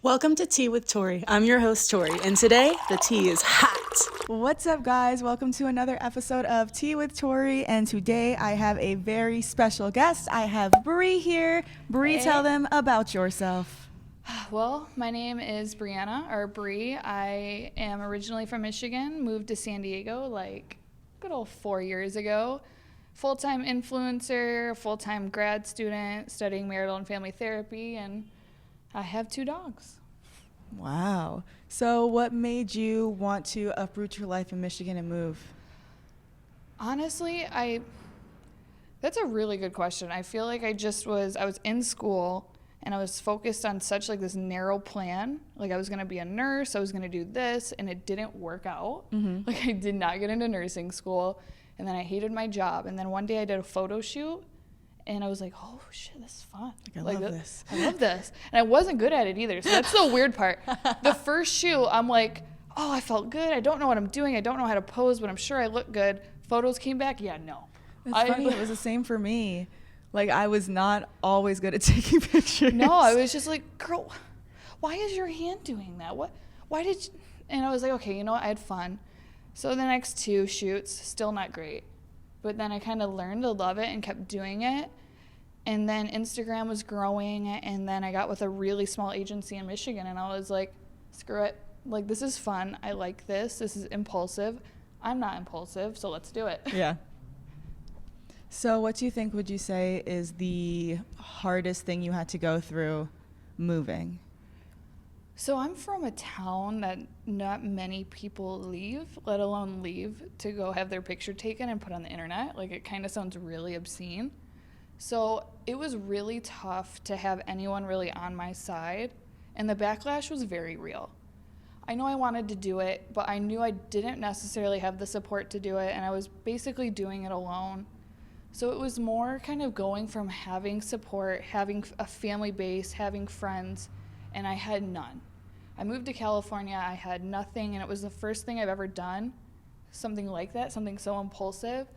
Welcome to Tea with Tori. I'm your host, Tori, and today the tea is hot. What's up, guys? Welcome to another episode of Tea with Tori, and today I have a very special guest. I have Bree here. Bree, Hey. Tell them about yourself. Well, my name is Brianna, or Bree. I am originally from Michigan, moved to San Diego like good old 4 years ago. Full-time influencer, full-time grad student, studying marital and family therapy, and I have 2 dogs. Wow. So what made you want to uproot your life in Michigan and move? Honestly, that's a really good question. I feel like I was in school and I was focused on such like this narrow plan. Like I was going to be a nurse, I was going to do this, and it didn't work out. Mm-hmm. Like I did not get into nursing school, and then I hated my job. And then one day I did a photo shoot and I was like, oh shit, this is fun. I love this. I love this. And I wasn't good at it either. So that's the weird part. The first shoot, I'm like, oh, I felt good. I don't know what I'm doing. I don't know how to pose, but I'm sure I look good. Photos came back. Yeah, no. It's funny. It was the same for me. Like, I was not always good at taking pictures. No, I was just like, girl, why is your hand doing that? Why did you? And I was like, okay, you know what? I had fun. So the next 2 shoots, still not great. But then I kind of learned to love it and kept doing it. And then Instagram was growing, and then I got with a really small agency in Michigan, and I was like, screw it. Like, this is fun. I like this. This is impulsive. I'm not impulsive, so let's do it. Yeah. So what do you think, would you say, is the hardest thing you had to go through moving? So I'm from a town that not many people leave, let alone leave to go have their picture taken and put on the internet. Like, it kind of sounds really obscene. So it was really tough to have anyone really on my side, and the backlash was very real. I know I wanted to do it, but I knew I didn't necessarily have the support to do it, and I was basically doing it alone. So it was more kind of going from having support, having a family base, having friends, and I had none. I moved to California, I had nothing, and it was the first thing I've ever done, something like that, something so impulsive.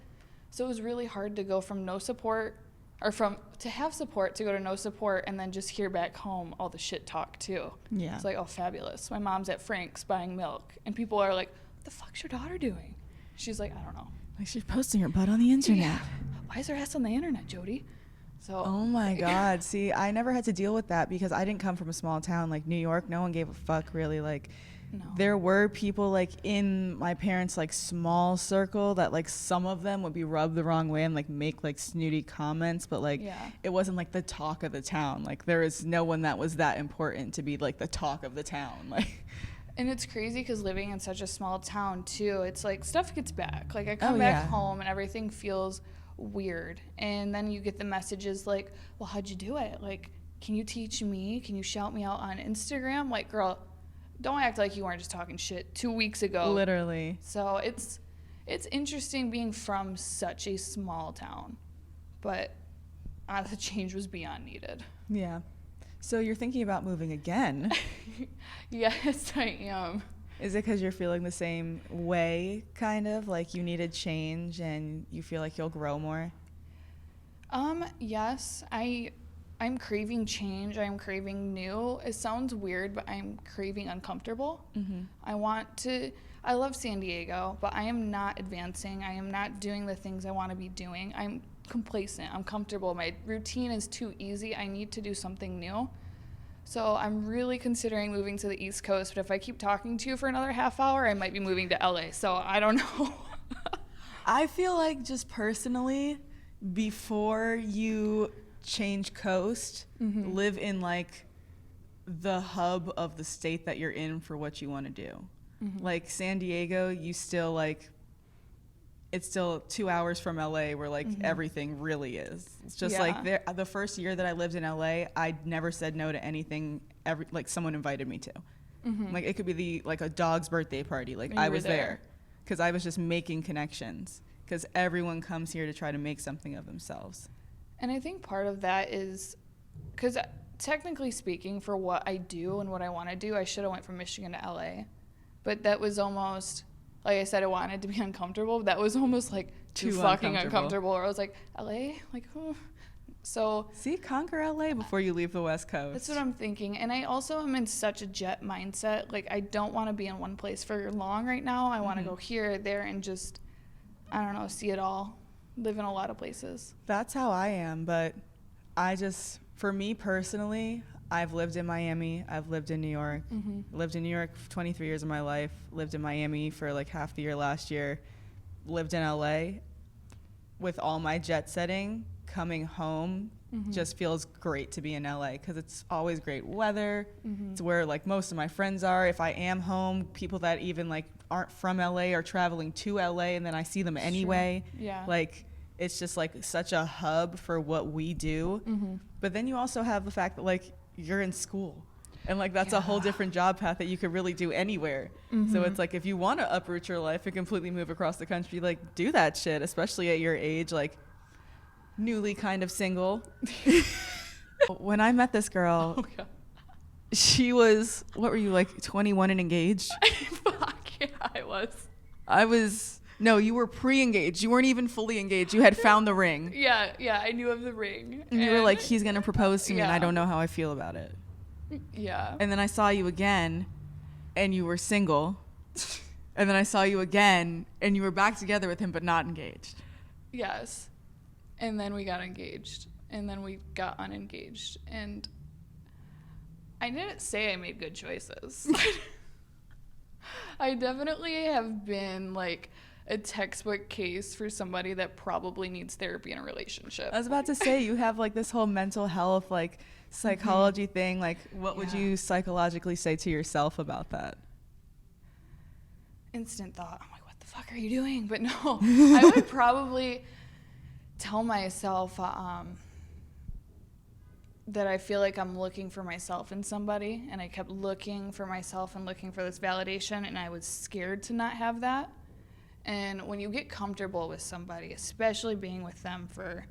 So it was really hard to go from no support, or to have support to go to no support, and then just hear back home all the shit talk too. Yeah. It's like, oh, fabulous. My mom's at Frank's buying milk, and people are like, what the fuck's your daughter doing? She's like, I don't know. Like, she's posting her butt on the internet. Yeah. Why is her ass on the internet, Jody? So. Oh my God. See, I never had to deal with that because I didn't come from a small town like New York. No one gave a fuck, really. Like, No. there were people like in my parents' like small circle that like some of them would be rubbed the wrong way and like make like snooty comments, but like Yeah. it wasn't like the talk of the town. Like, there is no one that was that important to be like the talk of the town. Like, And it's crazy because living in such a small town too, it's like stuff gets back. Like I come Oh, back yeah. home and everything feels weird. And then you get the messages like, well, how'd you do it? Like, can you teach me? Can you shout me out on Instagram? Like, girl, don't act like you weren't just talking shit 2 weeks ago. literally. So it's interesting being from such a small town. But the change was beyond needed. Yeah. So you're thinking about moving again. Yes, I am. Is it because you're feeling the same way, kind of? Like you needed change and you feel like you'll grow more? Yes, I'm craving change. I'm craving new. It sounds weird, but I'm craving uncomfortable. Mm-hmm. I love San Diego, but I am not advancing. I am not doing the things I want to be doing. I'm complacent. I'm comfortable. My routine is too easy. I need to do something new. So I'm really considering moving to the East Coast, but if I keep talking to you for another half hour, I might be moving to LA. So I don't know. I feel like just personally, before you change coast, live in like the hub of the state that you're in for what you want to do. Like San Diego, you still like, it's still 2 hours from LA where like everything really is. It's just like the first year that I lived in LA, I never said no to anything like someone invited me to. Like it could be like a dog's birthday party. Like I was there because I was just making connections because everyone comes here to try to make something of themselves. And I think part of that is because technically speaking, for what I do and what I want to do, I should have went from Michigan to LA. But that was almost, like I said, I wanted to be uncomfortable. That was almost like too fucking uncomfortable. Or I was like, LA? Like, oh, So See, conquer LA before you leave the West Coast. that's what I'm thinking. And I also am in such a jet mindset. Like, I don't want to be in one place for long right now. I want to go here, there, and just, I don't know, see it all. Live in a lot of places. That's how I am, but for me personally, I've lived in Miami, I've lived in New York, lived in New York for 23 years of my life, lived in Miami for like half the year last year, lived in LA. With all my jet setting, coming home just feels great to be in LA because it's always great weather. It's where like most of my friends are. If I am home, people that even like aren't from LA are traveling to LA, and then I see them anyway. Yeah. Like, it's just like such a hub for what we do. But then you also have the fact that like you're in school, and like that's a whole different job path that you could really do anywhere. So it's like, if you want to uproot your life and completely move across the country, like do that shit, especially at your age, like newly kind of single. When I met this girl, she was, what were you, like 21 and engaged? Fuck yeah, I was. No, you were pre-engaged. You weren't even fully engaged. You had found the ring. Yeah, I knew of the ring. And you were like, he's going to propose to me, and I don't know how I feel about it. Yeah. And then I saw you again, and you were single. And then I saw you again, and you were back together with him, but not engaged. Yes. And then we got engaged. And then we got unengaged. And I didn't say I made good choices. I definitely have been like a textbook case for somebody that probably needs therapy in a relationship. I was about to say, you have like this whole mental health, like psychology thing. Like, what would you psychologically say to yourself about that? Instant thought, I'm like, what the fuck are you doing? But no, I would probably tell myself that I feel like I'm looking for myself in somebody, and I kept looking for myself and looking for this validation, and I was scared to not have that. And when you get comfortable with somebody, especially being with them for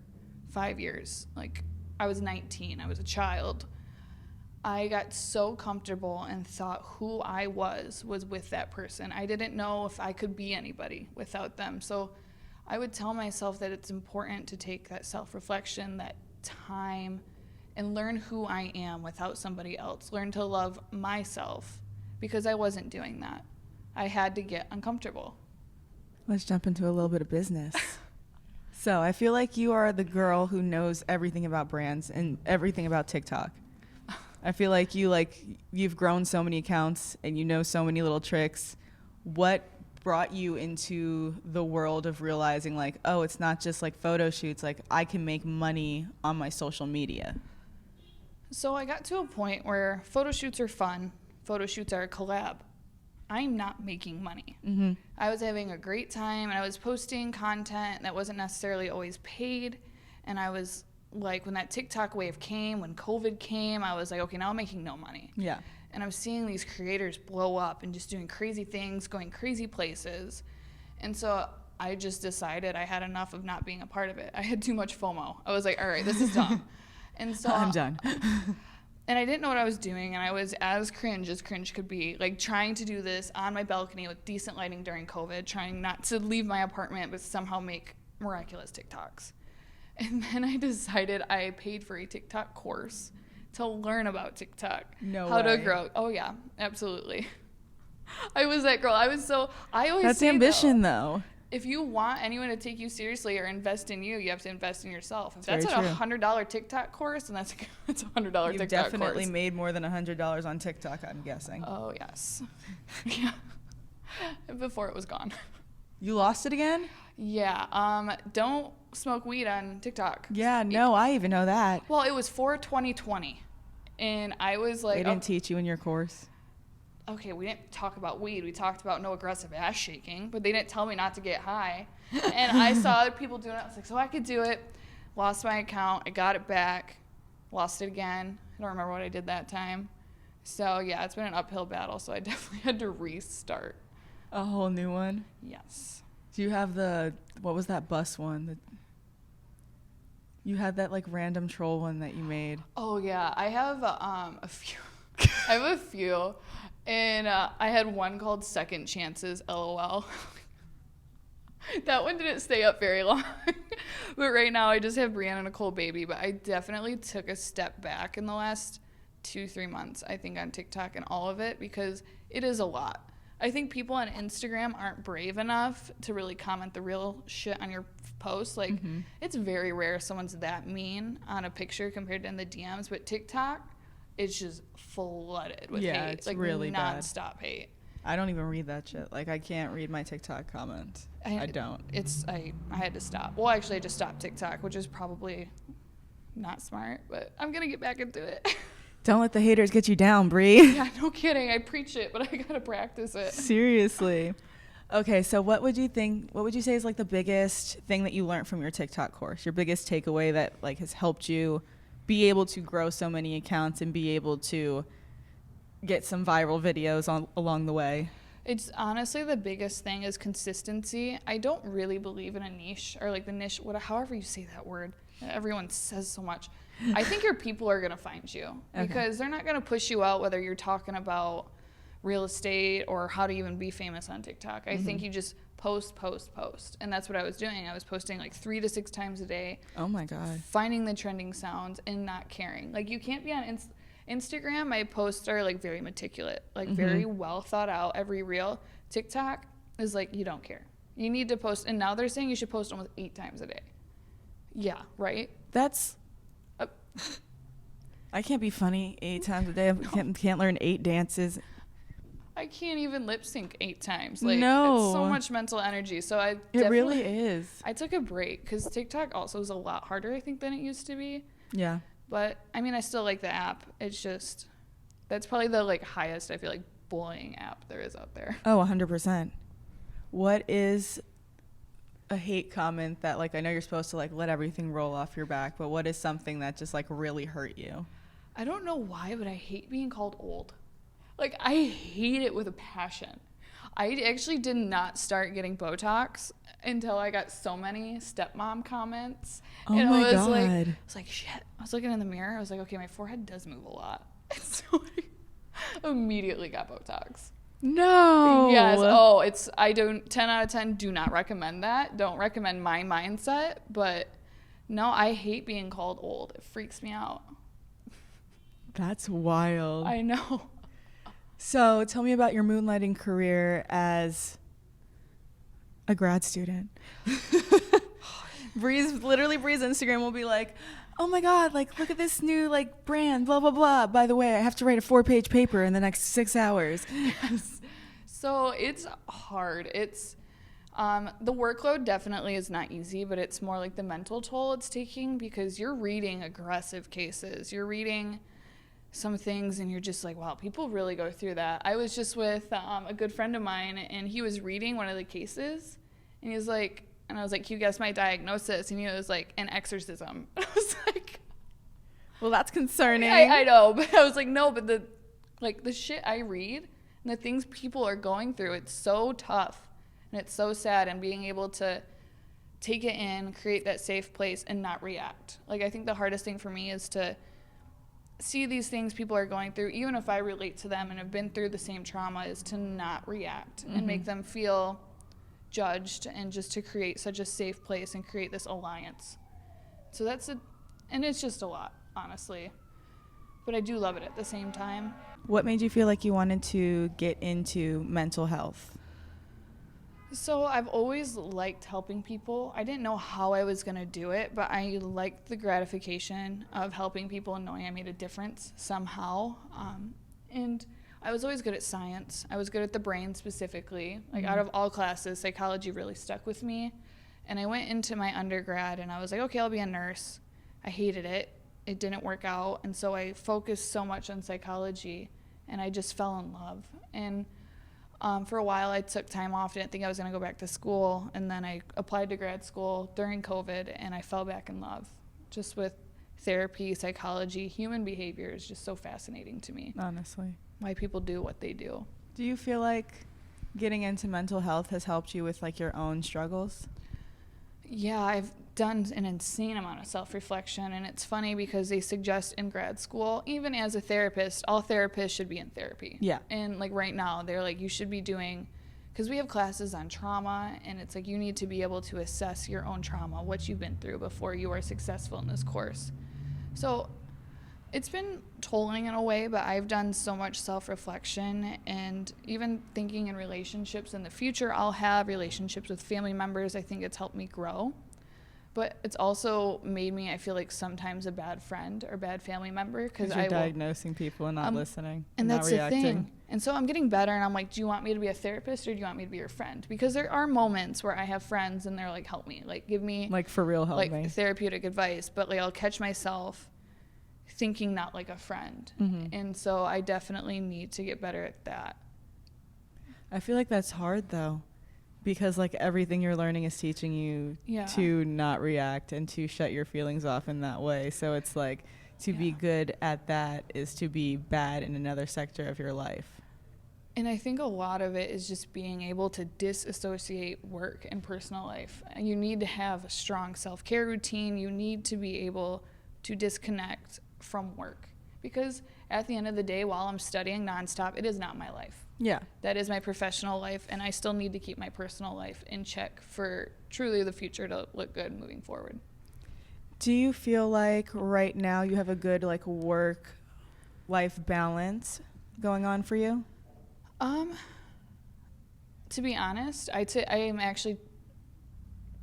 5 years, like I was 19, I was a child, I got so comfortable and thought who I was with that person. I didn't know if I could be anybody without them. So I would tell myself that it's important to take that self-reflection, that time, and learn who I am without somebody else. Learn to love myself, because I wasn't doing that. I had to get uncomfortable. Let's jump into a little bit of business. So I feel like you are the girl who knows everything about brands and everything about TikTok. I feel like you've grown so many accounts and you know so many little tricks. What brought you into the world of realizing like, oh, it's not just like photo shoots, like I can make money on my social media? So I got to a point where photo shoots are fun. Photo shoots are a collab. I'm not making money. I was having a great time, and I was posting content that wasn't necessarily always paid. And I was like, when that TikTok wave came, when COVID came, I was like, okay, now I'm making no money. Yeah. And I'm seeing these creators blow up and just doing crazy things, going crazy places. And so I just decided I had enough of not being a part of it. I had too much FOMO. I was like, all right, this is dumb. And so I'm done. And I didn't know what I was doing, and I was as cringe could be, like trying to do this on my balcony with decent lighting during COVID, trying not to leave my apartment but somehow make miraculous TikToks. And then I decided I paid for a TikTok course to learn about TikTok. How to grow. Oh yeah, absolutely. I was that girl. I always That's say, ambition though. If you want anyone to take you seriously or invest in you, you have to invest in yourself. If that's very a $100 TikTok course, then that's a $100 TikTok course. You've definitely made more than $100 on TikTok, I'm guessing. Oh, yes. Yeah. Before it was gone. You lost it again? Yeah. Don't smoke weed on TikTok. Yeah, no, I even know that. Well, it was for 2020. And I was like... They didn't teach you in your course? Okay, we didn't talk about weed. We talked about no aggressive ass shaking, but they didn't tell me not to get high. And I saw other people doing it. I was like, so I could do it. Lost my account. I got it back. Lost it again. I don't remember what I did that time. So, yeah, it's been an uphill battle, so I definitely had to restart. A whole new one? Yes. Do you have what was that bus one? You had that, like, random troll one that you made. Oh, yeah. I have a few. I have a few. And I had one called Second Chances, LOL. That one didn't stay up very long. But right now I just have Brianna Nicole Baby. But I definitely took a step back in the last 2-3 months, I think, on TikTok and all of it, because it is a lot. I think people on Instagram aren't brave enough to really comment the real shit on your posts. Like, it's very rare someone's that mean on a picture compared to in the DMs. But TikTok, it's just flooded with hate. It's like really bad. nonstop hate. I don't even read that shit. Like, I can't read my TikTok comment. I don't. I had to stop. Well, actually, I just stopped TikTok, which is probably not smart, but I'm going to get back into it. Don't let the haters get you down, Bree. Yeah, no kidding. I preach it, but I got to practice it. Seriously. Okay, so what would you say is like the biggest thing that you learned from your TikTok course? Your biggest takeaway that like has helped you be able to grow so many accounts and be able to get some viral videos along the way? It's honestly the biggest thing is consistency. I don't really believe in a niche or like the niche, however you say that word. Everyone says so much. I think your people are going to find you because they're not going to push you out whether you're talking about real estate or how to even be famous on TikTok. I think you just post. And that's what I was doing. I was posting like 3 to 6 times a day. Oh my God. Finding the trending sounds and not caring. Like you can't be on Instagram. My posts are like very meticulous, like very well thought out, every reel. TikTok is like, you don't care. You need to post. And now they're saying you should post almost 8 times a day. Yeah, right? That's... I can't be funny 8 times a day. I can't learn 8 dances. I can't even lip sync 8 times. Like, no. It's so much mental energy. So it really is. I took a break because TikTok also is a lot harder, I think, than it used to be. Yeah. But, I mean, I still like the app. It's just, that's probably the, like, highest, I feel like, bullying app there is out there. Oh, 100%. What is a hate comment that, like, I know you're supposed to, like, let everything roll off your back, but what is something that just, like, really hurt you? I don't know why, but I hate being called old. Like, I hate it with a passion. I actually did not start getting Botox until I got so many stepmom comments. Oh and my I God. was like, shit. I was looking in the mirror. I was like, okay, my forehead does move a lot. And so I immediately got Botox. No. Yes. Oh, 10 out of 10 do not recommend that. Don't recommend my mindset. But no, I hate being called old. It freaks me out. That's wild. I know. So tell me about your moonlighting career as a grad student. Bree's Instagram will be like, oh my God, like, look at this new, like, brand, blah, blah, blah. By the way, I have to write a 4-page paper in the next 6 hours. So it's hard. It's, the workload definitely is not easy, but it's more like the mental toll it's taking because you're reading aggressive cases. You're reading some things and you're just like, wow, people really go through that. I was just with a good friend of mine and he was reading one of the cases and he was like, and I was like, can you guess my diagnosis? And he was like, an exorcism. I was like, well, that's concerning. I know, but I was like, no, but the shit I read and the things people are going through, it's so tough and it's so sad, and being able to take it in, create that safe place and not react. Like, I think the hardest thing for me is to see these things people are going through, even if I relate to them and have been through the same trauma, is to not react and make them feel judged, and just to create such a safe place and create this alliance. So and it's just a lot, honestly. But I do love it at the same time. What made you feel like you wanted to get into mental health? So I've always liked helping people. I didn't know how I was going to do it, but I liked the gratification of helping people and knowing I made a difference somehow. And I was always good at science. I was good at the brain specifically. Like, out of all classes, psychology really stuck with me. And I went into my undergrad and I was like, okay, I'll be a nurse. I hated it. It didn't work out. And so I focused so much on psychology and I just fell in love. And for a while, I took time off. Didn't think I was going to go back to school. And then I applied to grad school during COVID, and I fell back in love just with therapy, psychology. Human behavior is just so fascinating to me. Honestly. Why people do what they do. Do you feel like getting into mental health has helped you with, like, your own struggles? Yeah, I've done an insane amount of self-reflection, and it's funny because they suggest in grad school, even as a therapist, all therapists should be in therapy. Yeah. And like right now, they're like, you should be doing because we have classes on trauma, and it's like you need to be able to assess your own trauma, what you've been through before you are successful in this course. So it's been tolling in a way, but I've done so much self-reflection, and even thinking in relationships in the future, I'll have relationships with family members. I think it's helped me grow, but it's also made me, I feel like, sometimes a bad friend or bad family member, because you're diagnosing people and not listening and not that's reacting. the thing. And so I'm getting better, and I'm like, do you want me to be a therapist or do you want me to be your friend? Because there are moments where I have friends and they're like, help me, like give me like for real help like me. Therapeutic advice, but like I'll catch myself thinking not like a friend. And so I definitely need to get better at that. I feel like that's hard though, because like everything you're learning is teaching you to not react and to shut your feelings off in that way. So it's like to be good at that is to be bad in another sector of your life. And I think a lot of it is just being able to disassociate work and personal life. You need to have a strong self-care routine. You need to be able to disconnect from work, because at the end of the day, while I'm studying nonstop, it is not my life. Yeah. That is my professional life, and I still need to keep my personal life in check for truly the future to look good moving forward. Do you feel like right now you have a good like work-life balance going on for you? To be honest, I am actually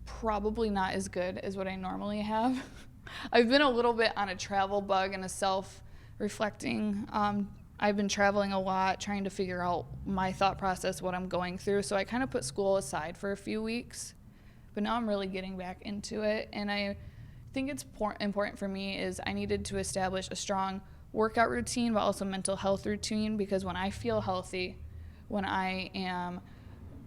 probably not as good as what I normally have. I've been a little bit on a travel bug and a self-reflecting. I've been traveling a lot, trying to figure out my thought process, what I'm going through. So I kind of put school aside for a few weeks, but now I'm really getting back into it. And I think it's important for me is I needed to establish a strong workout routine, but also mental health routine, because when I feel healthy, when I am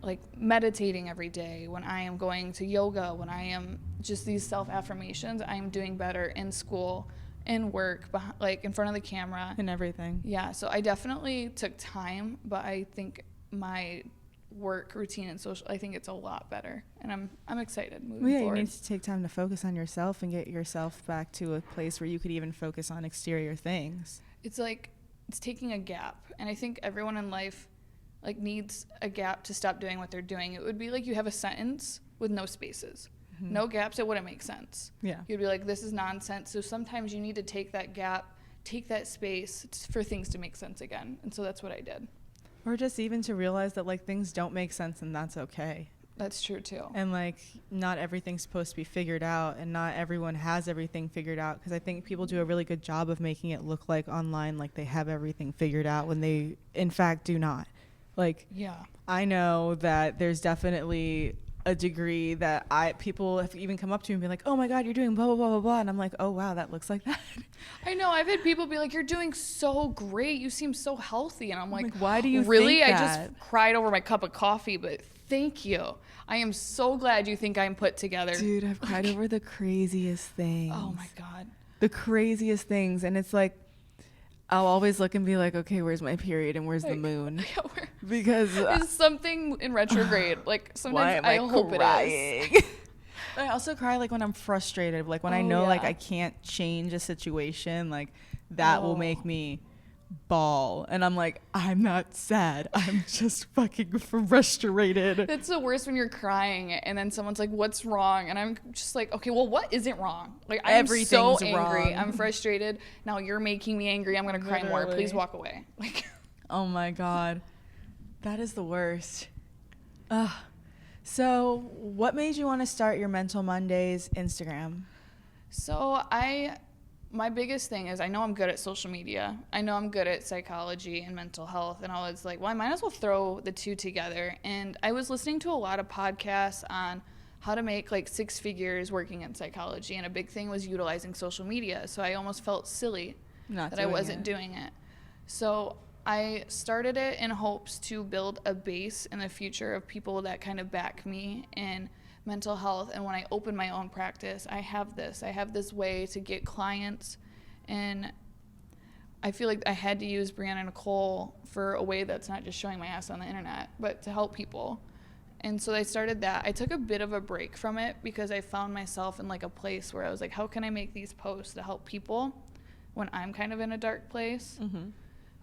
like meditating every day, when I am going to yoga, when I am just these self-affirmations, I am doing better in school, in work, like in front of the camera. And everything. Yeah, so I definitely took time, but I think my work routine and social, I think it's a lot better, and I'm excited moving forward. You need to take time to focus on yourself and get yourself back to a place where you could even focus on exterior things. It's like, it's taking a gap, and I think everyone in life like needs a gap to stop doing what they're doing. It would be like you have a sentence with no spaces. No gaps, it wouldn't make sense. Yeah. You'd be like, this is nonsense. So sometimes you need to take that gap, take that space for things to make sense again. And so that's what I did. Or just even to realize that like things don't make sense and that's okay. That's true too. And like not everything's supposed to be figured out, and not everyone has everything figured out, because I think people do a really good job of making it look like online like they have everything figured out when they in fact do not. Like, yeah, I know that there's definitely a degree that people have even come up to me and be like, oh my God, you're doing blah, blah, blah, blah, blah. And I'm like, oh wow, that looks like that. I know. I've had people be like, you're doing so great. You seem so healthy. And I'm like why do you really? think I that? just cried over my cup of coffee, but thank you. I am so glad you think I'm put together. Dude, I've cried over the craziest things. Oh my God. The craziest things. And it's like, I'll always look and be like, okay, where's my period and where's the moon? Because is something in retrograde. Like sometimes why am I hope crying? it is. I also cry like when I'm frustrated, like when I know like I can't change a situation, like that will make me bawl. And I'm like, I'm not sad, I'm just fucking frustrated. It's the worst when you're crying and then someone's like, what's wrong? And I'm just like, okay, well, what isn't wrong? Like, I'm so angry. Wrong. I'm frustrated. Now you're making me angry. I'm gonna cry more. Please walk away. Like, oh my God, that is the worst. So what made you want to start your Mental Mondays Instagram? So my biggest thing is I know I'm good at social media. I know I'm good at psychology and mental health. And I was like, well, I might as well throw the two together. And I was listening to a lot of podcasts on how to make like 6 figures working in psychology. And a big thing was utilizing social media. So I almost felt silly that I wasn't doing it. So I started it in hopes to build a base in the future of people that kind of back me in mental health. And when I open my own practice, I have this way to get clients. And I feel like I had to use Brianna Nicole for a way that's not just showing my ass on the internet, but to help people. And so I started that. I took a bit of a break from it because I found myself in like a place where I was like, how can I make these posts to help people when I'm kind of in a dark place?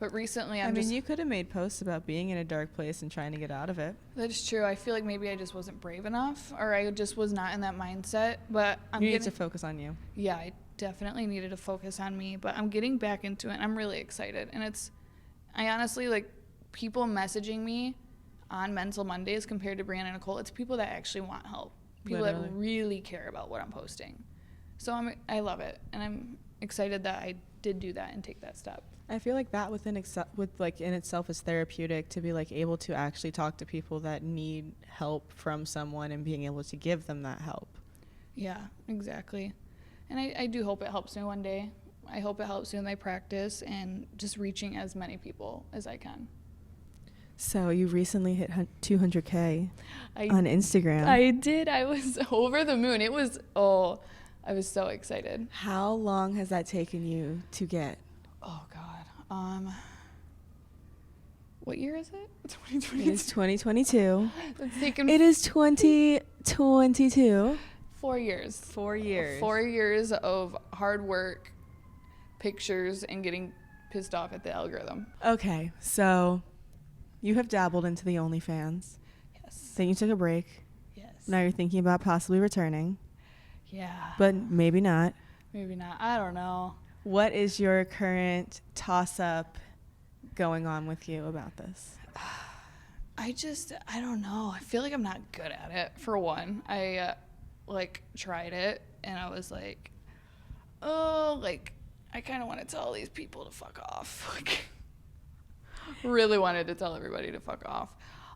But recently I mean, you could have made posts about being in a dark place and trying to get out of it. That's true. I feel like maybe I just wasn't brave enough, or I just was not in that mindset. But You need to focus on you. Yeah, I definitely needed to focus on me, but I'm getting back into it. And I'm really excited. And I honestly, like, people messaging me on Mental Mondays compared to Brianna and Nicole, it's people that actually want help. People Literally. that really care about what I'm posting. So I love it. And I'm excited that I did do that and take that step. I feel like that in itself is therapeutic, to be like able to actually talk to people that need help from someone and being able to give them that help. Yeah, exactly. And I do hope it helps me one day. I hope it helps me with my practice and just reaching as many people as I can. So you recently hit 200K on Instagram. I did. I was over the moon. I was so excited. How long has that taken you to get? Oh God. What year is it? 2022. It is 2022. It's taken It is 2022. 4 years. 4 years. 4 years of hard work, pictures, and getting pissed off at the algorithm. Okay, so you have dabbled into the OnlyFans. Yes. Then you took a break. Yes. Now you're thinking about possibly returning, Yeah. but maybe not. Maybe not. I don't know. What is your current toss-up going on with you about this? I don't know. I feel like I'm not good at it, for one. I, tried it, and I was like, I kind of want to tell these people to fuck off. Really wanted to tell everybody to fuck off.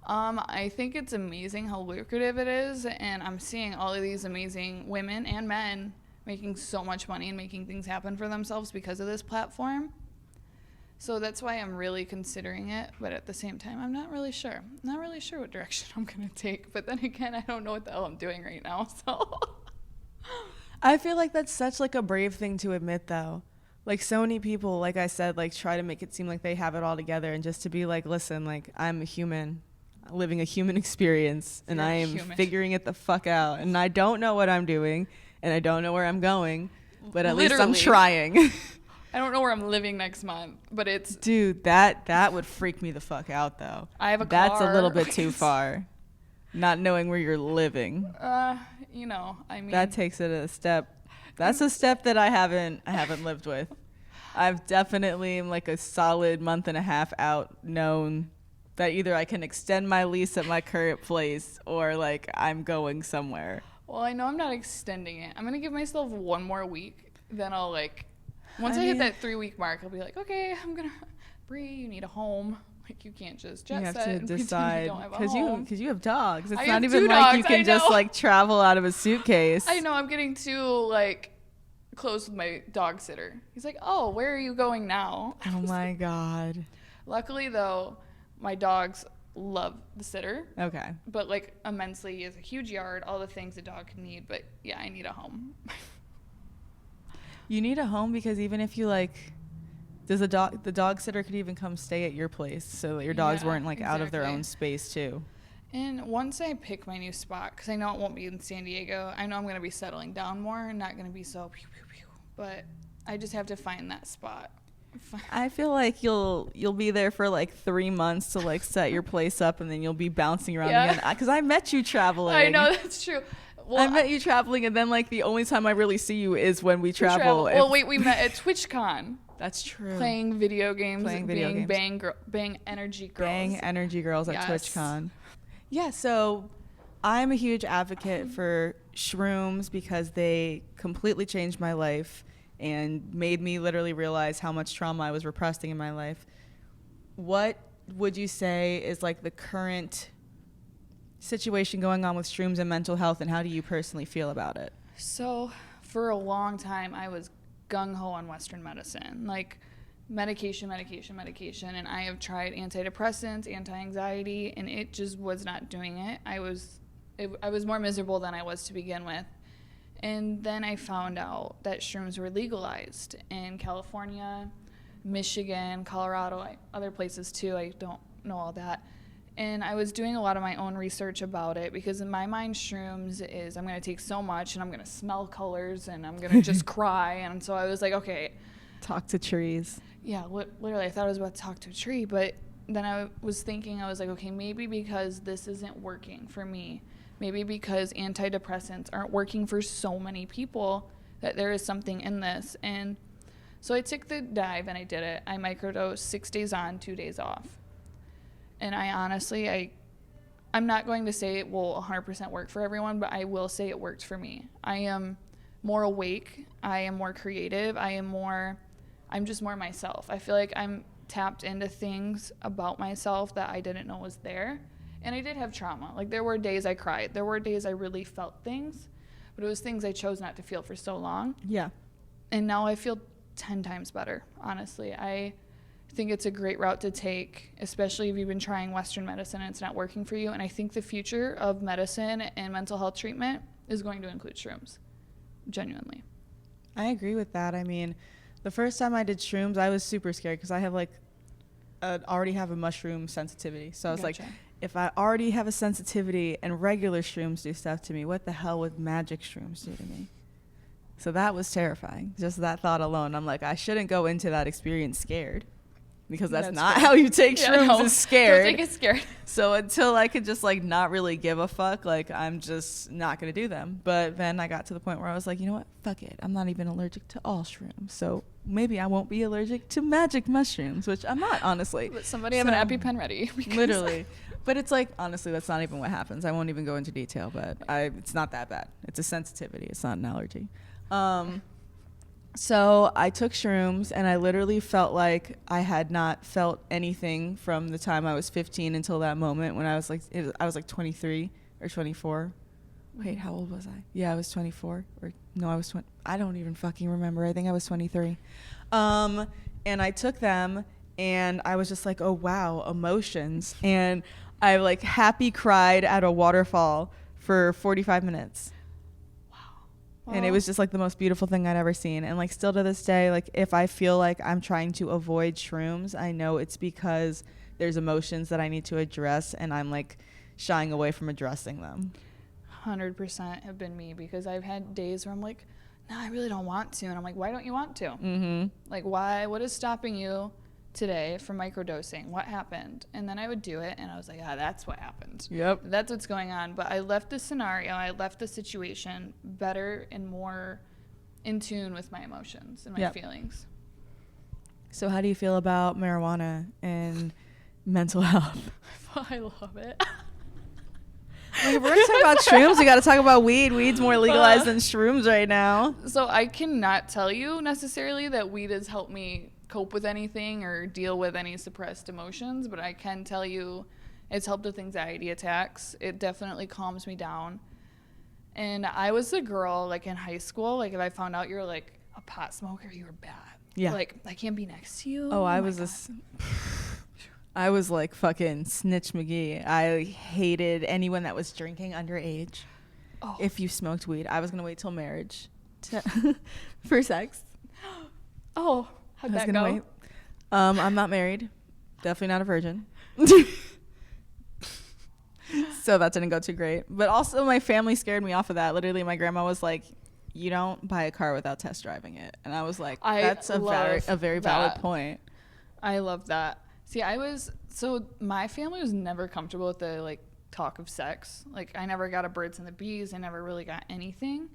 I think it's amazing how lucrative it is, and I'm seeing all of these amazing women and men making so much money and making things happen for themselves because of this platform. So that's why I'm really considering it, but at the same time, I'm not really sure. I'm not really sure what direction I'm going to take, but then again, I don't know what the hell I'm doing right now, so. I feel like that's such like a brave thing to admit, though. Like, so many people, like I said, like try to make it seem like they have it all together, and just to be like, listen, like, I'm a human living a human experience, and You're I am human. figuring it the fuck out, and I don't know what I'm doing, and I don't know where I'm going, but at least I'm Literally. trying. I don't know where I'm living next month, but it's. Dude, that would freak me the fuck out, though. I have a That's car. a little bit too far. Not knowing where you're living. I mean. That takes it a step. That's a step that I haven't lived with. I've definitely, like a solid month and a half out, known that either I can extend my lease at my current place or like I'm going somewhere. Well, I know I'm not extending it. I'm going to give myself 1 more week. Then I'll once I hit that 3-week mark, I'll be like, okay, I'm going to, Bree, you need a home. Like, you can't just jet You have set to and pretend decide, you don't have a home. because you have dogs. It's I not have even 2 like you dogs, I can just know. like travel out of a suitcase. I know, I'm getting too close with my dog sitter. He's like, oh, where are you going now? Oh my God. Luckily, though, my dogs love the sitter, Okay. but immensely. He has a huge yard, all the things a dog can need. But yeah, I need a home. You need a home because even if you the dog sitter could even come stay at your place so that your dogs Yeah, weren't out of their exactly. own space too. And once I pick my new spot, because I know it won't be in San Diego, I know I'm going to be settling down more and not going to be so pew, pew, pew. But I just have to find that spot. I feel like you'll be there for 3 months to set your place up, and then you'll be bouncing around Yeah. again. Because I met you traveling. I know, that's true. Well, I met you traveling, and then the only time I really see you is when we travel. Well, wait, we met at TwitchCon. That's true. Playing video games, Playing video being games. bang energy girls. Bang Energy Girls at Yes. TwitchCon. Yeah, so I'm a huge advocate for shrooms because they completely changed my life and made me literally realize how much trauma I was repressing in my life. What would you say is the current situation going on with shrooms and mental health, and how do you personally feel about it? So for a long time, I was gung-ho on Western medicine, medication, and I have tried antidepressants, anti-anxiety, and it just was not doing it. I was more miserable than I was to begin with. And then I found out that shrooms were legalized in California, Michigan, Colorado, other places too. I don't know all that. And I was doing a lot of my own research about it because in my mind, shrooms is I'm going to take so much and I'm going to smell colors and I'm going to just cry. And so I was like, okay. Talk to trees. Yeah, literally, I thought I was about to talk to a tree, but then I was thinking, I was like, okay, maybe because this isn't working for me, maybe because antidepressants aren't working for so many people, that there is something in this. And so I took the dive and I did it. I microdosed 6 days on, 2 days off. And I honestly, I'm not going to say it will 100% work for everyone, but I will say it worked for me. I am more awake. I am more creative. I'm just more myself. I feel like I'm tapped into things about myself that I didn't know was there. And I did have trauma. Like, there were days I cried. There were days I really felt things, but it was things I chose not to feel for so long. Yeah. And now I feel 10 times better, honestly. I think it's a great route to take, especially if you've been trying Western medicine and it's not working for you. And I think the future of medicine and mental health treatment is going to include shrooms, genuinely. I agree with that. I mean, the first time I did shrooms, I was super scared because I have already have a mushroom sensitivity. So I was like, if I already have a sensitivity and regular shrooms do stuff to me, what the hell would magic shrooms do to me? So that was terrifying. Just that thought alone. I'm like, I shouldn't go into that experience scared, because that's not how you take shrooms, is scared. Don't take it scared. So until I could just not really give a fuck, I'm just not going to do them. But then I got to the point where I was like, you know what? Fuck it. I'm not even allergic to all shrooms. So maybe I won't be allergic to magic mushrooms, which I'm not, honestly. But somebody have an EpiPen ready. Literally. But it's honestly, that's not even what happens. I won't even go into detail, but it's not that bad. It's a sensitivity. It's not an allergy. So I took shrooms, and I literally felt like I had not felt anything from the time I was 15 until that moment when I was I was 23 or 24. Wait, how old was I? Yeah, I was 24. Or no, I was 20. I don't even fucking remember. I think I was 23. And I took them, and I was just like, oh wow, emotions. And I happy cried at a waterfall for 45 minutes. And it was just the most beautiful thing I'd ever seen. And still to this day, if I feel like I'm trying to avoid shrooms, I know it's because there's emotions that I need to address, and I'm shying away from addressing them. 100% have been me, because I've had days where I'm like, no, I really don't want to. And I'm like, why don't you want to? Mm-hmm. Why? What is stopping you today from microdosing? What happened? And then I would do it, and I was like, that's what happened. Yep. That's what's going on. But I left the scenario, I left the situation better and more in tune with my emotions and my feelings. So how do you feel about marijuana and mental health? I love it. If we're gonna talk about shrooms, we got to talk about weed. Weed's more legalized than shrooms right now. So I cannot tell you necessarily that weed has helped me cope with anything or deal with any suppressed emotions, but I can tell you it's helped with anxiety attacks. It definitely calms me down. And I was the girl in high school, if I found out you're a pot smoker, you were bad. Yeah. I can't be next to you. Oh, I was I was fucking Snitch McGee. I hated anyone that was drinking underage. Oh. If you smoked weed, I was gonna wait till marriage for sex. Oh. How'd that go? Wait. I'm not married. Definitely not a virgin. So that didn't go too great. But also my family scared me off of that. Literally, my grandma was like, you don't buy a car without test driving it. And I was like, that's a very valid point. I love that. See, my family was never comfortable with the talk of sex. I never got a birds and the bees. I never really got anything.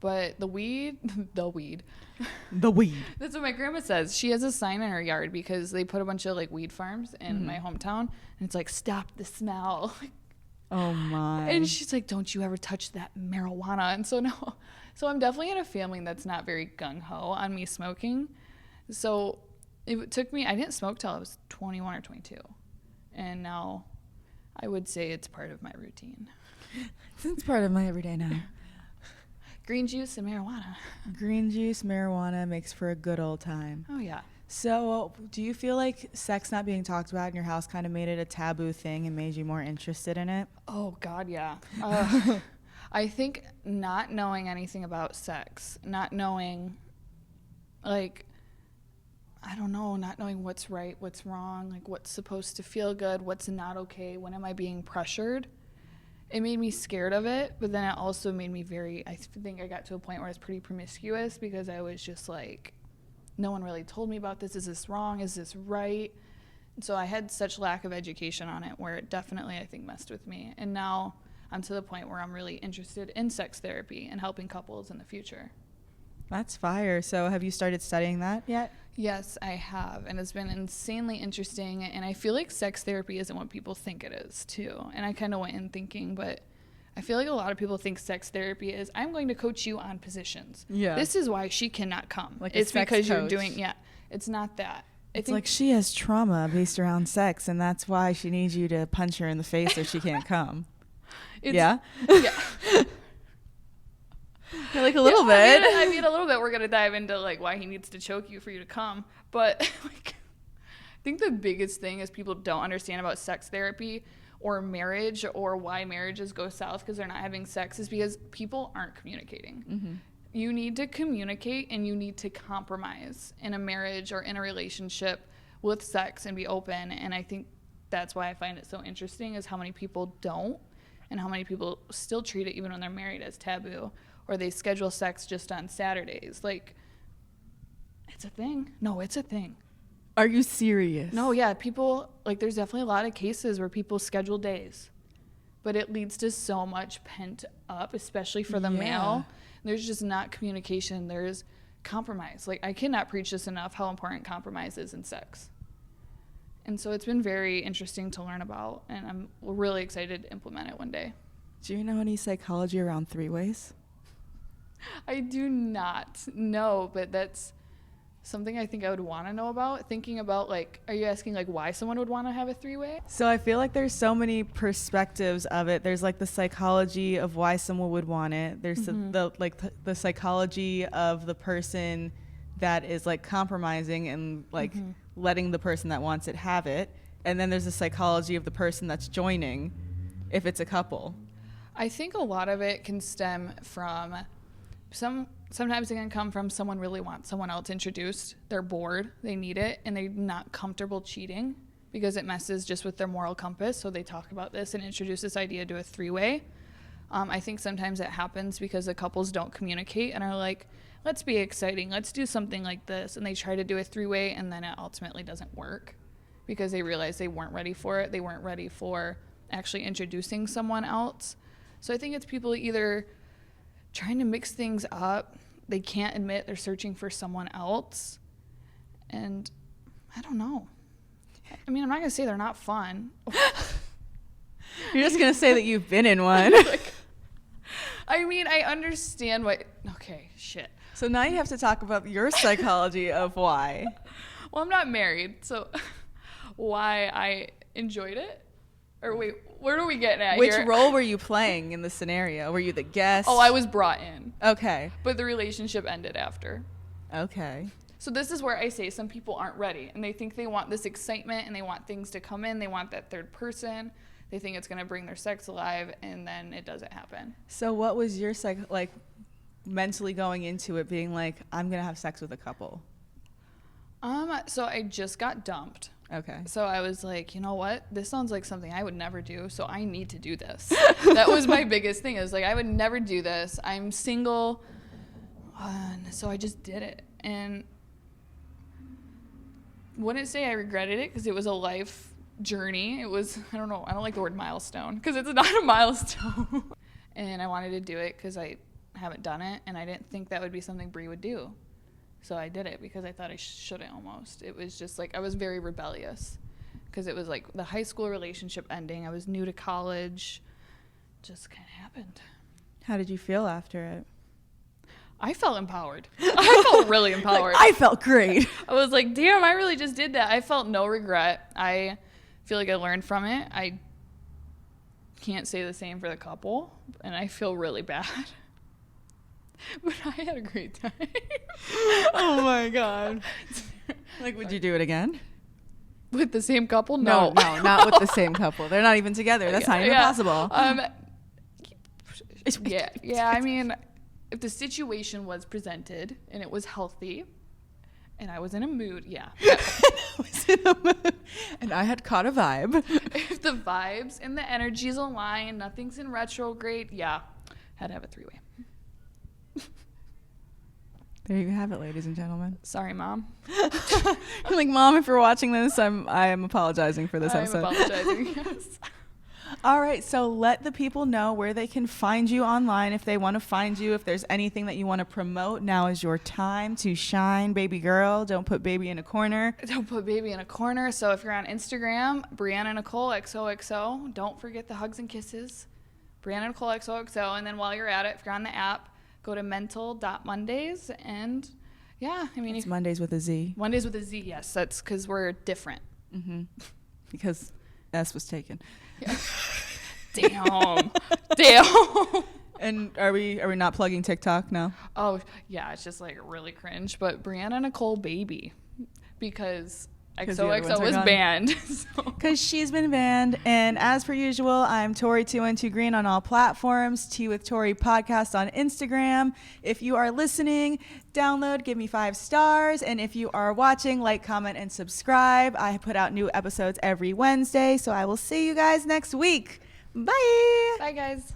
But the weed. That's what my grandma says. She has a sign in her yard because they put a bunch of weed farms in my hometown, and it's stop the smell. Oh my. And she's like, don't you ever touch that marijuana. And so no. So I'm definitely in a family that's not very gung-ho on me smoking. So it took me, I didn't smoke till I was 21 or 22. And now I would say it's part of my routine. It's part of my everyday now. Green juice and marijuana. Green juice, marijuana makes for a good old time. Oh, yeah. So do you feel like sex not being talked about in your house kind of made it a taboo thing and made you more interested in it? Oh, God, yeah. I think not knowing anything about sex, not knowing, I don't know, not knowing what's right, what's wrong, what's supposed to feel good, what's not okay, when am I being pressured? It made me scared of it, but then it also made me I think I got to a point where I was pretty promiscuous because I was just no one really told me about this. Is this wrong? Is this right? And so I had such lack of education on it where it definitely, I think, messed with me. And now I'm to the point where I'm really interested in sex therapy and helping couples in the future. That's fire. So have you started studying that yet? Yes, I have, and it's been insanely interesting, and I feel like sex therapy isn't what people think it is, too. And I kind of went in thinking, but I feel like a lot of people think sex therapy is, I'm going to coach you on positions. Yeah. This is why she cannot come. Like a it's sex because coach. you're doing, it's not that. It's like she has trauma based around sex, and that's why she needs you to punch her in the face so she can't come. Yeah? Yeah. Like a little bit. I mean, a little bit. We're going to dive into, like, why he needs to choke you for you to come. But, like, I think the biggest thing is people don't understand about sex therapy or marriage or why marriages go south because they're not having sex is because people aren't communicating. Mm-hmm. You need to communicate and you need to compromise in a marriage or in a relationship with sex and be open. And I think that's why I find it so interesting is how many people don't and how many people still treat it even when they're married as taboo, or they schedule sex just on Saturdays. Like, it's a thing. No, it's a thing. Are you serious? No, yeah, people, like, there's definitely a lot of cases where people schedule days, but it leads to so much pent up, especially for the male. There's just not communication. There's compromise. Like, I cannot preach this enough how important compromise is in sex. And so it's been very interesting to learn about, and I'm really excited to implement it one day. Do you know any psychology around three-ways? I do not know, but that's something I think I would want to know about. Thinking about, like, are you asking, like, why someone would want to have a three-way? So I feel like there's so many perspectives of it. There's, like, the psychology of why someone would want it. There's the psychology of the person that is, like, compromising and, like, letting the person that wants it have it. And then there's the psychology of the person that's joining if it's a couple. I think a lot of it can stem from sometimes it can come from someone really wants someone else introduced. They're bored, they need it, and they're not comfortable cheating because it messes just with their moral compass. So they talk about this and introduce this idea to a three-way. I think sometimes it happens because the couples don't communicate and are like, let's be exciting, let's do something like this. And they try to do a three-way and then it ultimately doesn't work because they realize they weren't ready for it. They weren't ready for actually introducing someone else. So I think it's people either trying to mix things up, they can't admit they're searching for someone else, and I don't know. I mean, I'm not going to say they're not fun. You're just going to say that you've been in one. I mean, I understand what... Okay, shit. So now you have to talk about your psychology of why. Well, I'm not married, so why I enjoyed it? Or wait, where are we getting at Which here? role were you playing in the scenario? Were you the guest? Oh, I was brought in. Okay. But the relationship ended after. Okay. So this is where I say some people aren't ready, and they think they want this excitement, and they want things to come in. They want that third person. They think it's going to bring their sex alive, and then it doesn't happen. So what was your mentally going into it being like, I'm going to have sex with a couple? So I just got dumped. Okay. So I was like, you know what? This sounds like something I would never do, so I need to do this. That was my biggest thing. I was like, I would never do this. I'm single. So I just did it. And wouldn't say I regretted it because it was a life journey. It was, I don't know, I don't like the word milestone because it's not a milestone. And I wanted to do it because I haven't done it, and I didn't think that would be something Bree would do. So I did it because I thought I shouldn't almost. It was just like I was very rebellious because it was like the high school relationship ending. I was new to college. Just kind of happened. How did you feel after it? I felt empowered. I felt really empowered. I felt great. I was like, damn, I really just did that. I felt no regret. I feel like I learned from it. I can't say the same for the couple, and I feel really bad. But I had a great time. Oh my God. Would you do it again? With the same couple? No, not with the same couple. They're not even together. That's not even possible. Yeah. I mean, if the situation was presented and it was healthy and I was in a mood, yeah. And I had caught a vibe. If the vibes and the energies align, nothing's in retrograde, yeah, had to have a three-way. There you have it, ladies and gentlemen. Sorry, Mom. I'm like, Mom, if you're watching this, I am apologizing for this episode. I'm apologizing, yes. All right, so let the people know where they can find you online if they want to find you. If there's anything that you want to promote, now is your time to shine, baby girl. Don't put baby in a corner. Don't put baby in a corner. So if you're on Instagram, Brianna Nicole XOXO. Don't forget the hugs and kisses. Brianna Nicole XOXO. And then while you're at it, if you're on the app, go to mental.mondays. And yeah, I mean, It's Mondays with a Z. Mondays with a Z, yes. That's because we're different. Mm-hmm. Because S was taken. Yeah. Damn. And are we not plugging TikTok now? Oh, yeah, it's just like really cringe. But Brianna Nicole Baby, because the other ones XOXO are is gone. banned. Because she's been banned. And as per usual, I'm Tori212 Green on all platforms. Tea with Tori podcast on Instagram. If you are listening, download, give me 5 stars. And if you are watching, like, comment, and subscribe. I put out new episodes every Wednesday. So I will see you guys next week. Bye. Bye, guys.